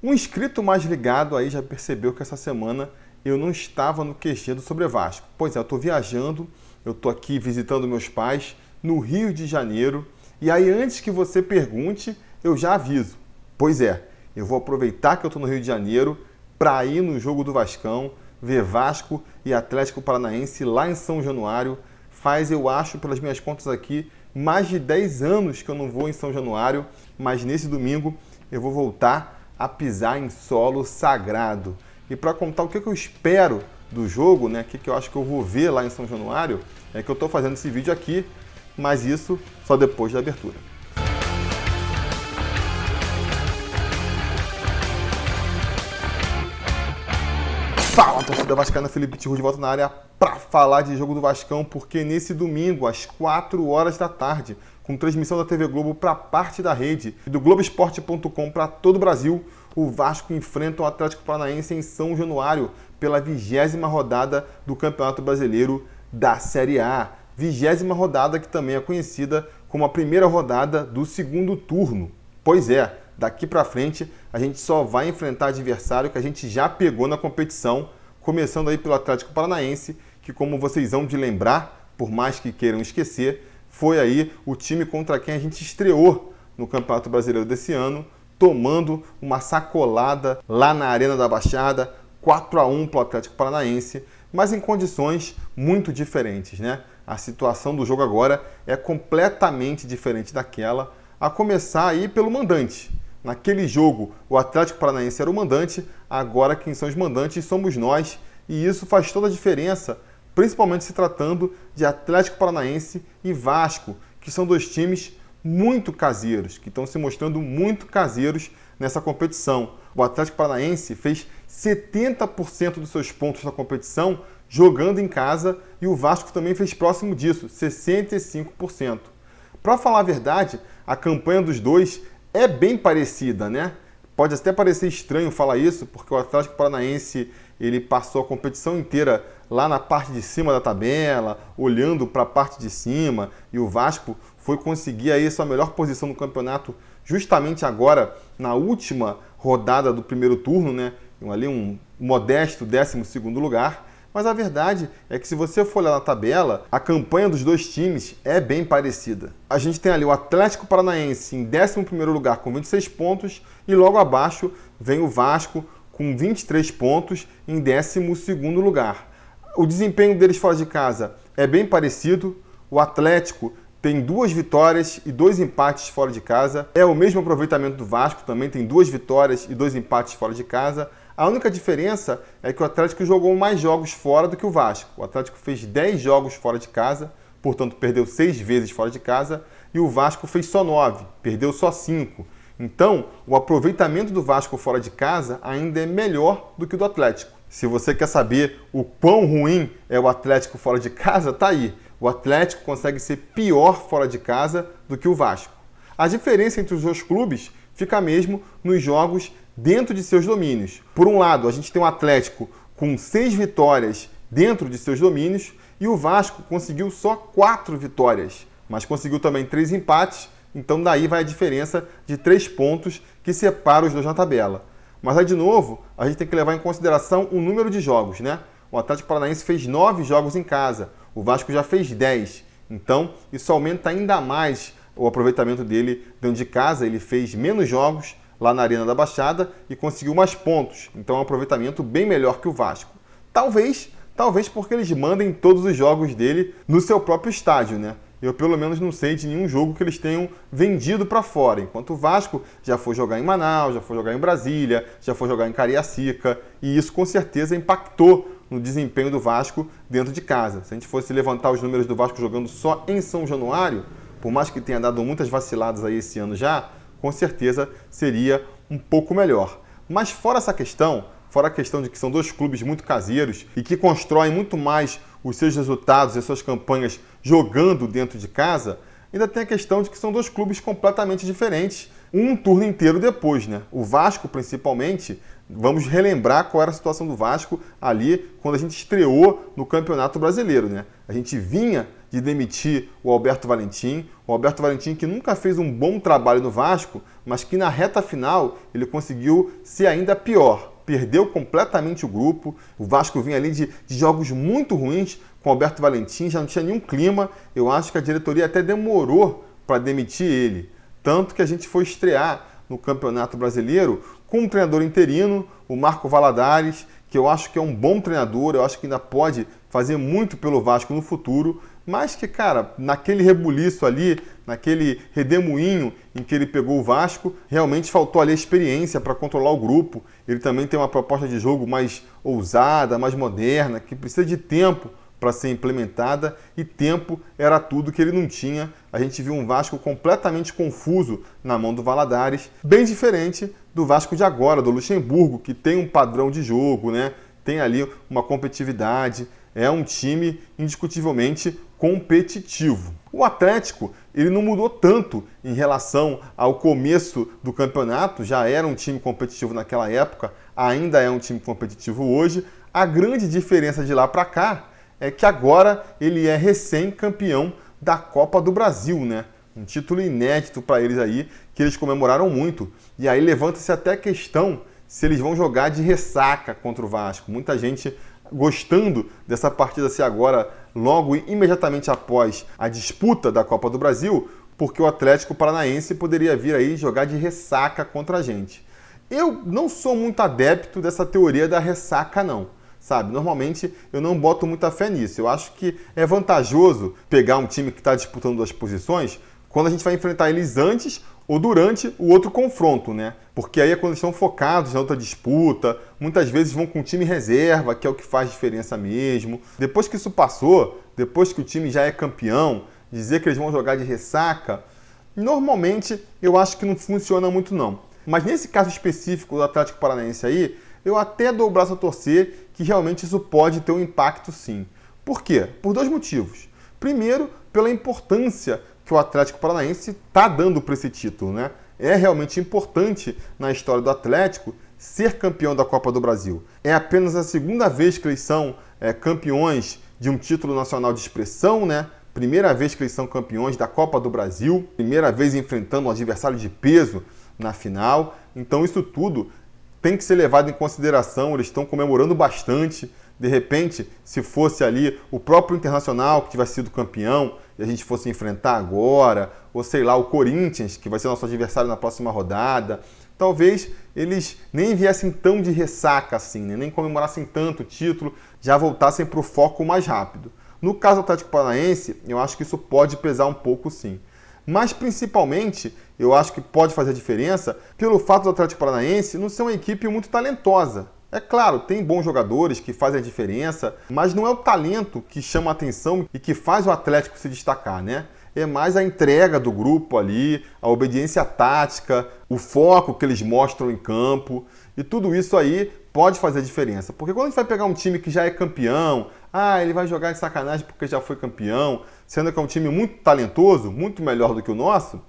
Um inscrito mais ligado aí já percebeu que essa semana eu não estava no QG do Sobre Vasco. Pois é, eu estou viajando, eu estou aqui visitando meus pais no Rio de Janeiro. E aí, antes que você pergunte, eu já aviso. Pois é, eu vou aproveitar que eu estou no Rio de Janeiro para ir no jogo do Vascão, ver Vasco e Atlético Paranaense lá em São Januário. Faz, eu acho, pelas minhas contas aqui, mais de 10 anos que eu não vou em São Januário, mas nesse domingo eu vou voltar a pisar em solo sagrado. E para contar o que eu espero do jogo, o que eu acho que eu vou ver lá em São Januário, é que eu estou fazendo esse vídeo aqui, mas isso só depois da abertura. Fala, torcida vascaína, Felipe Tiru de volta na área para falar de jogo do Vascão, porque nesse domingo, às 4 horas da tarde, com transmissão da TV Globo para parte da rede e do Globoesporte.com para todo o Brasil, o Vasco enfrenta o Atlético Paranaense em São Januário pela 20ª rodada do Campeonato Brasileiro da Série A. 20ª rodada que também é conhecida como a primeira rodada do segundo turno. Pois é, daqui para frente a gente só vai enfrentar adversário que a gente já pegou na competição, começando aí pelo Atlético Paranaense, que, como vocês vão de lembrar, por mais que queiram esquecer, foi aí o time contra quem a gente estreou no Campeonato Brasileiro desse ano, tomando uma sacolada lá na Arena da Baixada, 4-1 para o Atlético Paranaense, mas em condições muito diferentes, né? A situação do jogo agora é completamente diferente daquela, a começar aí pelo mandante. Naquele jogo, o Atlético Paranaense era o mandante, agora quem são os mandantes somos nós, e isso faz toda a diferença, principalmente se tratando de Atlético Paranaense e Vasco, que são dois times muito caseiros, que estão se mostrando muito caseiros nessa competição. O Atlético Paranaense fez 70% dos seus pontos na competição jogando em casa e o Vasco também fez próximo disso, 65%. Para falar a verdade, a campanha dos dois é bem parecida, né? Pode até parecer estranho falar isso, porque o Atlético Paranaense ele passou a competição inteira lá na parte de cima da tabela, olhando para a parte de cima, e o Vasco foi conseguir aí sua melhor posição no campeonato justamente agora, na última rodada do primeiro turno, né? Ali um modesto 12º lugar. Mas a verdade é que se você for olhar na tabela, a campanha dos dois times é bem parecida. A gente tem ali o Atlético Paranaense em 11º lugar com 26 pontos e logo abaixo vem o Vasco com 23 pontos em 12º lugar. O desempenho deles fora de casa é bem parecido. O Atlético tem 2 vitórias e 2 empates fora de casa. É o mesmo aproveitamento do Vasco, também tem 2 vitórias e 2 empates fora de casa. A única diferença é que o Atlético jogou mais jogos fora do que o Vasco. O Atlético fez 10 jogos fora de casa, portanto perdeu 6 vezes fora de casa, e o Vasco fez só 9, perdeu só 5. Então, o aproveitamento do Vasco fora de casa ainda é melhor do que o do Atlético. Se você quer saber o quão ruim é o Atlético fora de casa, tá aí. O Atlético consegue ser pior fora de casa do que o Vasco. A diferença entre os dois clubes fica mesmo nos jogos dentro de seus domínios. Por um lado, a gente tem o Atlético com 6 vitórias dentro de seus domínios e o Vasco conseguiu só 4 vitórias, mas conseguiu também 3 empates, então daí vai a diferença de 3 pontos que separa os dois na tabela. Mas aí, de novo, a gente tem que levar em consideração o número de jogos, né? O Atlético Paranaense fez 9 jogos em casa, o Vasco já fez 10, então isso aumenta ainda mais o aproveitamento dele dentro de casa. Ele fez menos jogos lá na Arena da Baixada e conseguiu mais pontos. Então é um aproveitamento bem melhor que o Vasco. Talvez porque eles mandem todos os jogos dele no seu próprio estádio, né? Eu pelo menos não sei de nenhum jogo que eles tenham vendido para fora, enquanto o Vasco já foi jogar em Manaus, já foi jogar em Brasília, já foi jogar em Cariacica, e isso com certeza impactou no desempenho do Vasco dentro de casa. Se a gente fosse levantar os números do Vasco jogando só em São Januário, por mais que tenha dado muitas vaciladas aí esse ano já, com certeza seria um pouco melhor. Mas fora essa questão, fora a questão de que são dois clubes muito caseiros e que constroem muito mais os seus resultados e as suas campanhas jogando dentro de casa, ainda tem a questão de que são dois clubes completamente diferentes, um turno inteiro depois, né? O Vasco, principalmente, vamos relembrar qual era a situação do Vasco ali quando a gente estreou no Campeonato Brasileiro, né? A gente vinha de demitir o Alberto Valentim. O Alberto Valentim que nunca fez um bom trabalho no Vasco, mas que na reta final ele conseguiu ser ainda pior. Perdeu completamente o grupo. O Vasco vinha ali de jogos muito ruins com o Alberto Valentim, já não tinha nenhum clima. Eu acho que a diretoria até demorou para demitir ele. Tanto que a gente foi estrear no Campeonato Brasileiro com um treinador interino, o Marco Valadares, que eu acho que é um bom treinador, eu acho que ainda pode fazer muito pelo Vasco no futuro, mas que, cara, naquele rebuliço ali, naquele redemoinho em que ele pegou o Vasco, realmente faltou ali a experiência para controlar o grupo. Ele também tem uma proposta de jogo mais ousada, mais moderna, que precisa de tempo para ser implementada, e tempo era tudo que ele não tinha. A gente viu um Vasco completamente confuso na mão do Valadares, bem diferente do Vasco de agora, do Luxemburgo, que tem um padrão de jogo, né? Tem ali uma competitividade, é um time indiscutivelmente competitivo. O Atlético, ele não mudou tanto em relação ao começo do campeonato, já era um time competitivo naquela época, ainda é um time competitivo hoje. A grande diferença de lá para cá é que agora ele é recém-campeão da Copa do Brasil, né? Um título inédito para eles aí, que eles comemoraram muito. E aí levanta-se até a questão se eles vão jogar de ressaca contra o Vasco. Muita gente gostando dessa partida ser agora, logo imediatamente após a disputa da Copa do Brasil, porque o Atlético Paranaense poderia vir aí jogar de ressaca contra a gente. Eu não sou muito adepto dessa teoria da ressaca, não. Sabe, normalmente eu não boto muita fé nisso. Eu acho que é vantajoso pegar um time que está disputando duas posições quando a gente vai enfrentar eles antes ou durante o outro confronto, né? Porque aí é quando eles estão focados na outra disputa, muitas vezes vão com o time reserva, que é o que faz diferença mesmo. Depois que isso passou, depois que o time já é campeão, dizer que eles vão jogar de ressaca, normalmente eu acho que não funciona muito não. Mas nesse caso específico do Atlético Paranaense aí, eu até dou o braço a torcer que realmente isso pode ter um impacto sim. Por quê? Por dois motivos. Primeiro, pela importância que o Atlético Paranaense está dando para esse título, né? É realmente importante na história do Atlético ser campeão da Copa do Brasil. É apenas a segunda vez que eles são campeões de um título nacional de expressão, né? Primeira vez que eles são campeões da Copa do Brasil, primeira vez enfrentando um adversário de peso na final. Então isso tudo tem que ser levado em consideração, eles estão comemorando bastante. De repente, se fosse ali o próprio Internacional que tivesse sido campeão e a gente fosse enfrentar agora, ou sei lá, o Corinthians, que vai ser nosso adversário na próxima rodada, talvez eles nem viessem tão de ressaca assim, né? Nem comemorassem tanto o título, já voltassem para o foco mais rápido. No caso do Atlético Paranaense, eu acho que isso pode pesar um pouco sim. Mas principalmente, eu acho que pode fazer diferença pelo fato do Atlético Paranaense não ser uma equipe muito talentosa. É claro, tem bons jogadores que fazem a diferença, mas não é o talento que chama a atenção e que faz o Atlético se destacar, né? É mais a entrega do grupo ali, a obediência tática, o foco que eles mostram em campo, e tudo isso aí pode fazer diferença. Porque quando a gente vai pegar um time que já é campeão, ele vai jogar de sacanagem porque já foi campeão, sendo que é um time muito talentoso, muito melhor do que o nosso,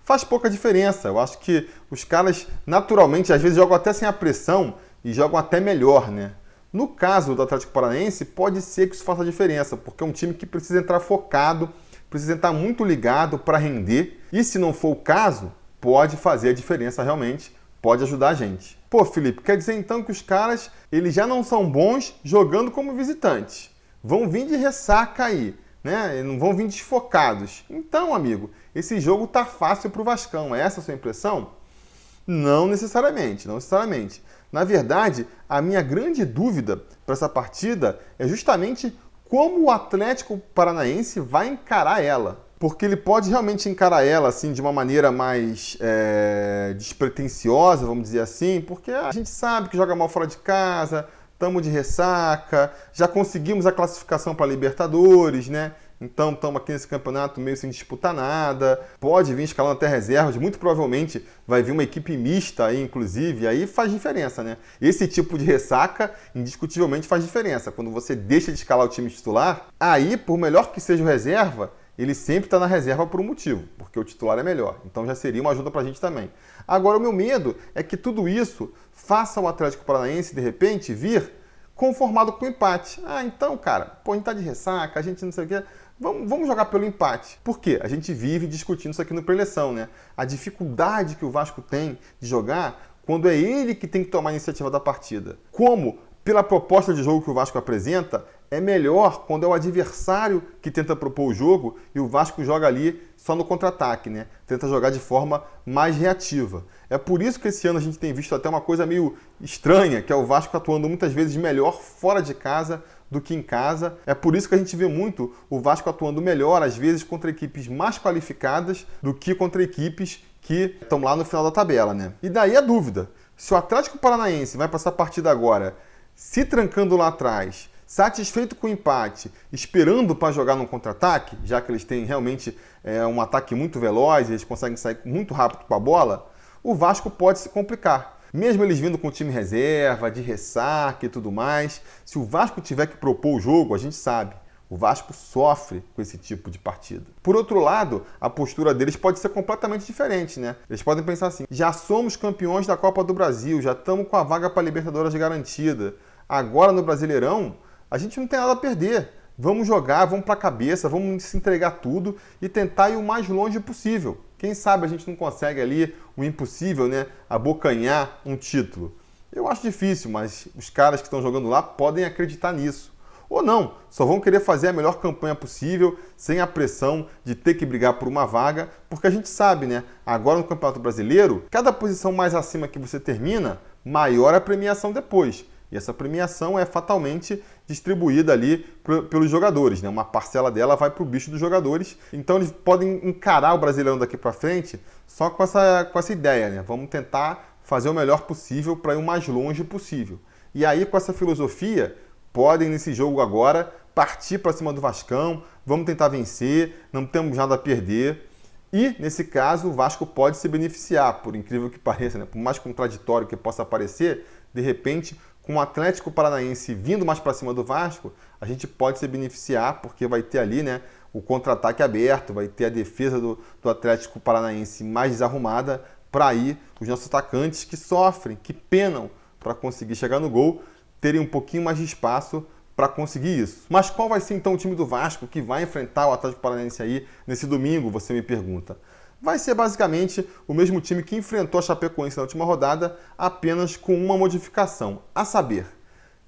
faz pouca diferença. Eu acho que os caras, naturalmente, às vezes jogam até sem a pressão e jogam até melhor, né? No caso do Atlético Paranaense, pode ser que isso faça diferença, porque é um time que precisa entrar focado, precisa entrar muito ligado para render, e se não for o caso, pode fazer a diferença realmente, pode ajudar a gente. Pô, Felipe, quer dizer então que os caras, eles já não são bons jogando como visitantes. Vão vir de ressaca aí, né? Não vão vir desfocados. Então, amigo, esse jogo tá fácil pro Vascão. É essa a sua impressão? Não necessariamente, não necessariamente. Na verdade, a minha grande dúvida para essa partida é justamente como o Atlético Paranaense vai encarar ela. Porque ele pode realmente encarar ela assim, de uma maneira mais despretensiosa, vamos dizer assim, porque a gente sabe que joga mal fora de casa, estamos de ressaca, já conseguimos a classificação para a Libertadores, né? Então estamos aqui nesse campeonato meio sem disputar nada, pode vir escalando até reservas, muito provavelmente vai vir uma equipe mista aí, inclusive, aí faz diferença, né? Esse tipo de ressaca, indiscutivelmente, faz diferença. Quando você deixa de escalar o time titular, aí, por melhor que seja o reserva, ele sempre está na reserva por um motivo, porque o titular é melhor. Então já seria uma ajuda para a gente também. Agora, o meu medo é que tudo isso faça o Atlético Paranaense, de repente, vir conformado com o empate. Então, cara, a gente tá de ressaca, a gente não sei o quê. Vamos jogar pelo empate. Por quê? A gente vive discutindo isso aqui no Preleção, né? A dificuldade que o Vasco tem de jogar quando é ele que tem que tomar a iniciativa da partida. Como, pela proposta de jogo que o Vasco apresenta, é melhor quando é o adversário que tenta propor o jogo e o Vasco joga ali só no contra-ataque, né? Tenta jogar de forma mais reativa. É por isso que esse ano a gente tem visto até uma coisa meio estranha, que é o Vasco atuando muitas vezes melhor fora de casa do que em casa. É por isso que a gente vê muito o Vasco atuando melhor, às vezes, contra equipes mais qualificadas do que contra equipes que estão lá no final da tabela, né? E daí a dúvida, se o Atlético Paranaense vai para essa partida agora se trancando lá atrás, satisfeito com o empate, esperando para jogar no contra-ataque, já que eles têm realmente um ataque muito veloz, eles conseguem sair muito rápido com a bola, o Vasco pode se complicar. Mesmo eles vindo com o time reserva, de ressaca e tudo mais, se o Vasco tiver que propor o jogo, a gente sabe, o Vasco sofre com esse tipo de partida. Por outro lado, a postura deles pode ser completamente diferente, né? Eles podem pensar assim, já somos campeões da Copa do Brasil, já estamos com a vaga para a Libertadores garantida. Agora no Brasileirão, a gente não tem nada a perder. Vamos jogar, vamos para a cabeça, vamos se entregar tudo e tentar ir o mais longe possível. Quem sabe a gente não consegue ali o impossível, né? Abocanhar um título. Eu acho difícil, mas os caras que estão jogando lá podem acreditar nisso. Ou não, só vão querer fazer a melhor campanha possível, sem a pressão de ter que brigar por uma vaga, porque a gente sabe, né? Agora no Campeonato Brasileiro, cada posição mais acima que você termina, maior a premiação depois. E essa premiação é fatalmente distribuída ali pelos jogadores, né? Uma parcela dela vai para o bicho dos jogadores. Então eles podem encarar o Brasileirão daqui para frente só com essa ideia, né? Vamos tentar fazer o melhor possível para ir o mais longe possível. E aí, com essa filosofia, podem nesse jogo agora partir para cima do Vascão, vamos tentar vencer, não temos nada a perder. E, nesse caso, o Vasco pode se beneficiar, por incrível que pareça, né? Por mais contraditório que possa parecer, de repente, com o Atlético Paranaense vindo mais para cima do Vasco, a gente pode se beneficiar, porque vai ter ali, né, o contra-ataque aberto, vai ter a defesa do Atlético Paranaense mais desarrumada, para aí os nossos atacantes que sofrem, que penam para conseguir chegar no gol, terem um pouquinho mais de espaço para conseguir isso. Mas qual vai ser então o time do Vasco que vai enfrentar o Atlético Paranaense aí nesse domingo, você me pergunta? Vai ser basicamente o mesmo time que enfrentou a Chapecoense na última rodada, apenas com uma modificação, a saber,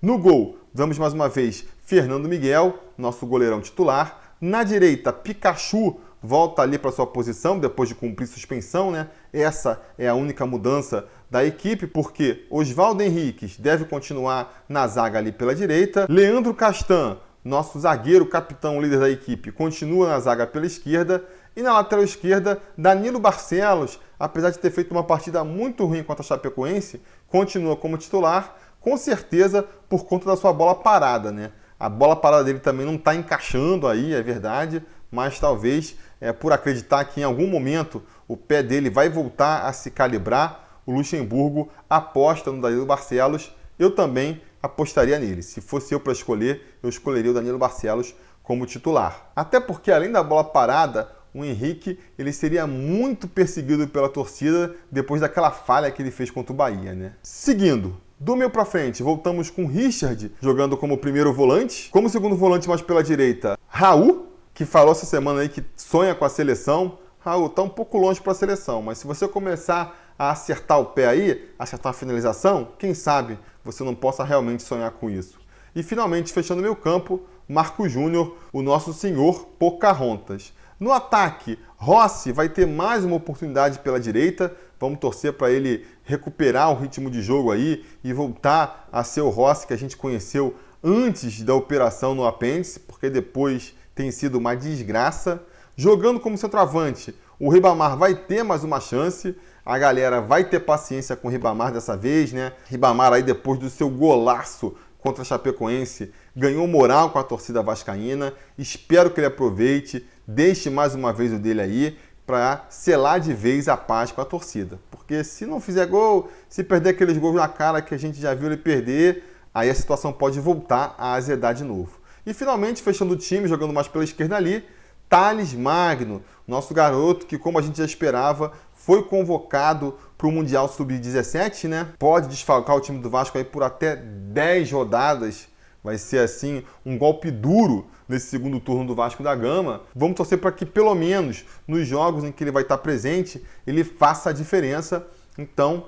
no gol, vamos mais uma vez Fernando Miguel, nosso goleirão titular. Na direita, Pikachu volta ali para sua posição, depois de cumprir suspensão, né? Essa é a única mudança da equipe, porque Oswaldo Henriques deve continuar na zaga ali pela direita. Leandro Castan, nosso zagueiro, capitão, líder da equipe, continua na zaga pela esquerda. E na lateral esquerda, Danilo Barcelos, apesar de ter feito uma partida muito ruim contra a Chapecoense, continua como titular, com certeza por conta da sua bola parada, né? A bola parada dele também não está encaixando aí, é verdade, mas talvez por acreditar que em algum momento o pé dele vai voltar a se calibrar, o Luxemburgo aposta no Danilo Barcelos. Eu também apostaria nele. Se fosse eu para escolher, eu escolheria o Danilo Barcelos como titular. Até porque, além da bola parada, o Henrique ele seria muito perseguido pela torcida depois daquela falha que ele fez contra o Bahia, né? Seguindo, do meio para frente, voltamos com Richard jogando como primeiro volante. Como segundo volante, mais pela direita, Raul, que falou essa semana aí que sonha com a seleção. Raul, tá um pouco longe para a seleção, mas se você começar a acertar o pé aí, acertar a finalização, quem sabe você não possa realmente sonhar com isso. E finalmente, fechando meu campo, Marco Júnior, o nosso senhor Pocahontas. No ataque, Rossi vai ter mais uma oportunidade pela direita. Vamos torcer para ele recuperar o ritmo de jogo aí e voltar a ser o Rossi que a gente conheceu antes da operação no apêndice, porque depois tem sido uma desgraça. Jogando como centroavante, o Ribamar vai ter mais uma chance. A galera vai ter paciência com o Ribamar dessa vez, né? Ribamar aí, depois do seu golaço contra a Chapecoense, ganhou moral com a torcida vascaína. Espero que ele aproveite, deixe mais uma vez o dele aí para selar de vez a paz com a torcida. Porque se não fizer gol, se perder aqueles gols na cara que a gente já viu ele perder, aí a situação pode voltar a azedar de novo. E finalmente, fechando o time, jogando mais pela esquerda ali, Thales Magno, nosso garoto que, como a gente já esperava, foi convocado para o Mundial Sub-17, né? Pode desfalcar o time do Vasco aí por até 10 rodadas. Vai ser, assim, um golpe duro nesse segundo turno do Vasco da Gama. Vamos torcer para que, pelo menos, nos jogos em que ele vai estar presente, ele faça a diferença. Então,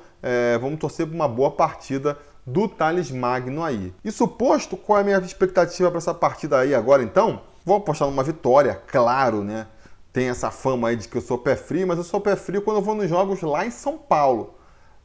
vamos torcer por uma boa partida do Thales Magno aí. Isso posto, qual é a minha expectativa para essa partida aí agora, então? Vou apostar numa vitória, claro, né? Tem essa fama aí de que eu sou pé frio, mas eu sou pé frio quando eu vou nos jogos lá em São Paulo.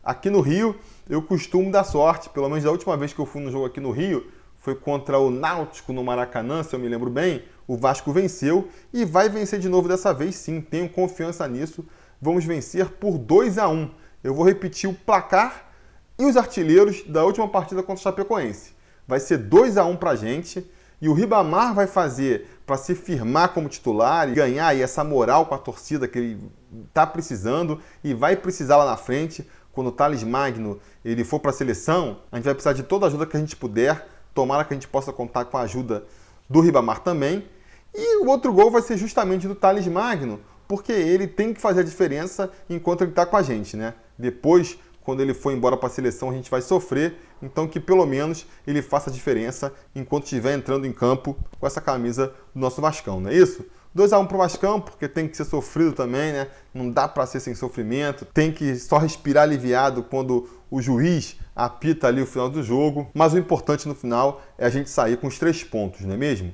Aqui no Rio, eu costumo dar sorte. Pelo menos da última vez que eu fui no jogo aqui no Rio, foi contra o Náutico no Maracanã, se eu me lembro bem. O Vasco venceu e vai vencer de novo dessa vez sim. Tenho confiança nisso. Vamos vencer por 2-1. Eu vou repetir o placar e os artilheiros da última partida contra o Chapecoense. Vai ser 2-1 pra gente. E o Ribamar vai fazer para se firmar como titular e ganhar aí essa moral com a torcida que ele está precisando e vai precisar lá na frente. Quando o Thales Magno ele for para a seleção, a gente vai precisar de toda a ajuda que a gente puder. Tomara que a gente possa contar com a ajuda do Ribamar também. E o outro gol vai ser justamente do Thales Magno, porque ele tem que fazer a diferença enquanto ele está com a gente, né? Depois, quando ele for embora para a seleção, a gente vai sofrer. Então que pelo menos ele faça a diferença enquanto estiver entrando em campo com essa camisa do nosso Vascão, não é isso? 2-1 pro Vascão, porque tem que ser sofrido também, né? Não dá para ser sem sofrimento. Tem que só respirar aliviado quando o juiz apita ali o final do jogo. Mas o importante no final é a gente sair com os 3 pontos, não é mesmo?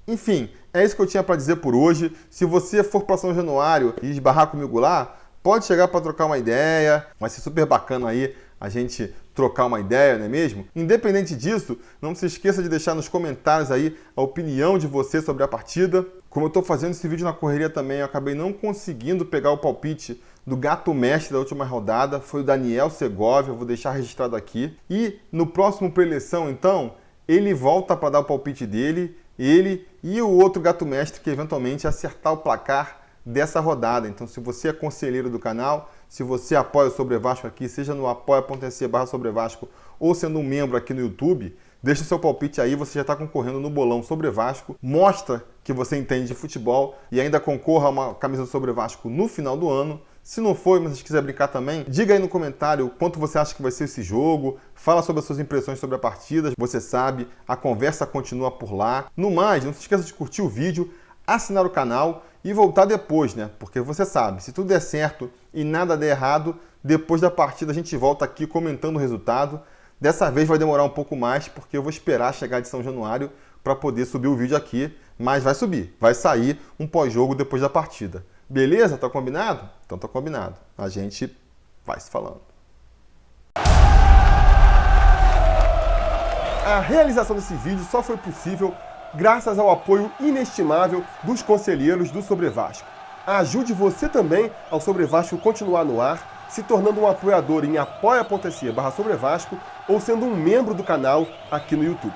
Enfim, é isso que eu tinha para dizer por hoje. Se você for para São Januário e esbarrar comigo lá, pode chegar para trocar uma ideia. Vai ser super bacana aí a gente trocar uma ideia, não é mesmo? Independente disso, não se esqueça de deixar nos comentários aí a opinião de você sobre a partida. Como eu estou fazendo esse vídeo na correria também, eu acabei não conseguindo pegar o palpite do gato mestre da última rodada. Foi o Daniel Segovia, eu vou deixar registrado aqui. E no próximo pré-eleição, então, ele volta para dar o palpite dele, ele e o outro gato mestre que eventualmente acertar o placar dessa rodada. Então, se você é conselheiro do canal, se você apoia o Sobre Vasco aqui, seja no apoia.se/sobrevasco ou sendo um membro aqui no YouTube, deixa o seu palpite aí, você já está concorrendo no bolão Sobre Vasco. Mostra que você entende de futebol e ainda concorra a uma camisa do Sobre Vasco no final do ano. Se não for, mas se quiser brincar também, diga aí no comentário quanto você acha que vai ser esse jogo, fala sobre as suas impressões sobre a partida, você sabe, a conversa continua por lá. No mais, não se esqueça de curtir o vídeo, assinar o canal e voltar depois, né? Porque você sabe, se tudo der certo e nada der errado, depois da partida a gente volta aqui comentando o resultado. Dessa vez vai demorar um pouco mais, porque eu vou esperar chegar de São Januário para poder subir o vídeo aqui, mas vai subir, vai sair um pós-jogo depois da partida. Beleza? Tá combinado? Então tá combinado. A gente vai se falando. A realização desse vídeo só foi possível graças ao apoio inestimável dos conselheiros do Sobre Vasco. Ajude você também ao Sobre Vasco continuar no ar, se tornando um apoiador em apoia.se/sobrevasco ou sendo um membro do canal aqui no YouTube.